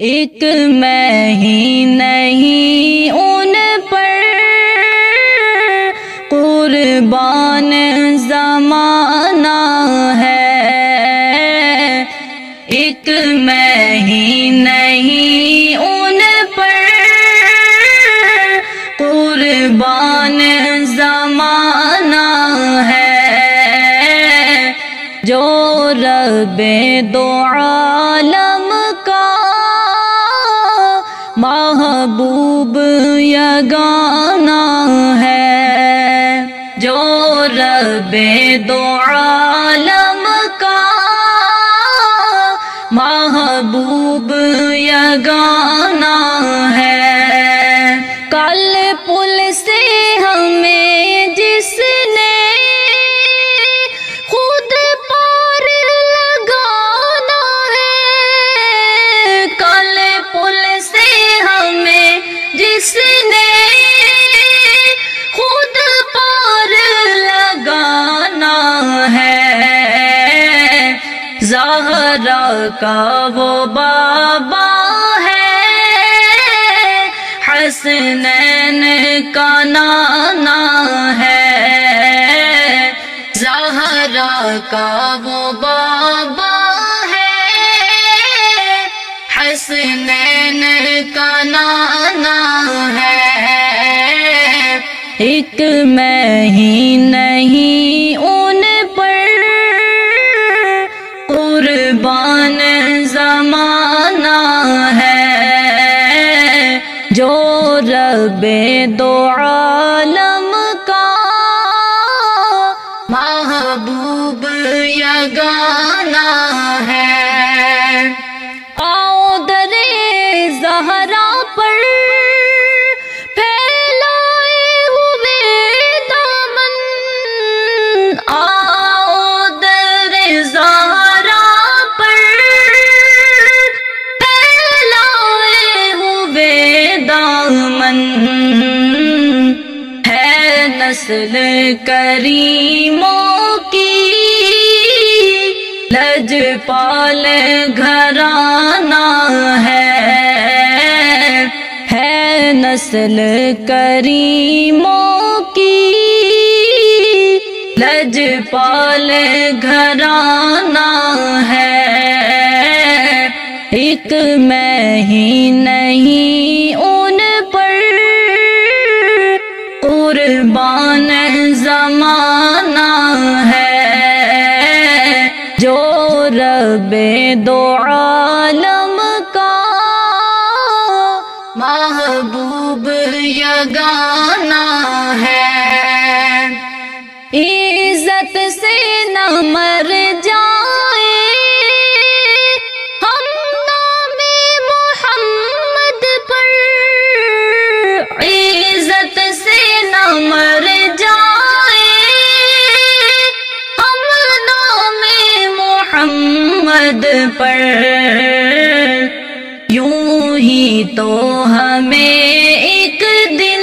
ایک میں ہی نہیں ان پر قربان زمانہ ہے، ایک میں ہی نہیں ان پر قربان زمانہ ہے، جو رب دو عالم کا محبوب یگانہ ہے، جو رب دو عالم کا محبوب یگانہ ہے۔ کل پل سے ہمیں جس نے خود پار لگانا ہے، کل پل سے ہمیں جس نے خود پار لگانا ہے، زہرا کا وہ بابا ہے، حسنین کا نانا ہے، زہرا کا وہ بابا ہے، حسنین کا نانا ہے، ایک میں ہی نہیں ان پر قربان زمانہ ہے، جو رب دو عالم کا محبوب یگانہ ہے۔ آؤ در زہرا پر پھیلائے ہوئے دامن، آؤ در زہرا پر پھیلائے ہوئے دامن، ہے نسل کریموں کی لجپال گھرانہ ہے نسل کریموں کی لجپال گھرانہ ہے، ایک میں ہی نہیں ان پر قربان زمانہ ہے، جو رب دو عالم کا محبوب یگانہ ہے۔ عزت سے نہ مر جائے ہم نام محمد پر، عزت سے نہ مر جائے ہم نام محمد پر، یوں ہی تو ہمیں ایک دن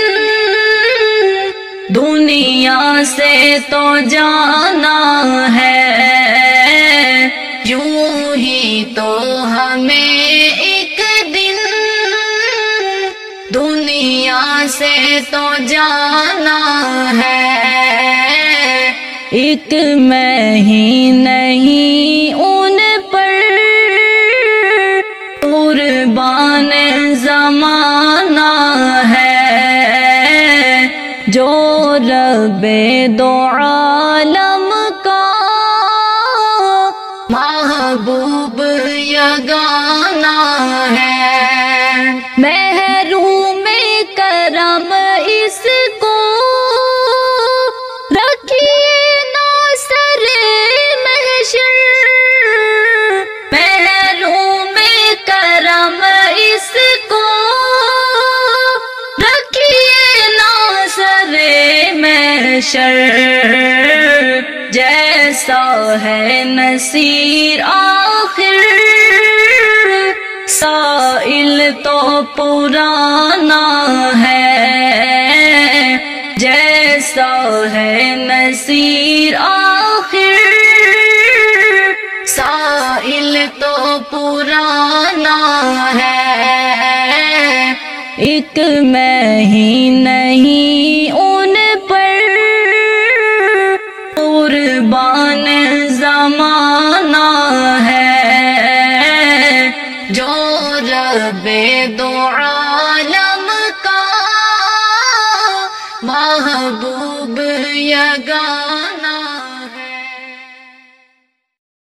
دنیا سے تو جانا ہے، یوں ہی تو ہمیں ایک دن دنیا سے تو جانا ہے، ایک میں ہی نہیں ان پر قربان زمانہ ہے، جو رب دو عالم کا محبوب یگانہ ہے۔ محروم کرم اس کو رکھیے نا سر محشر، محروم کرم اس کو رکھیے نا سر محشر، جیسا ہے نصیر آخر سائل تو پرانا ہے، جیسا ہے نصیر آخر سائل تو پرانا ہے۔ ایک میں ہی نہیں ان پر قربان زمانہ ہے، جو رب دو عالم کا محبوب یگانہ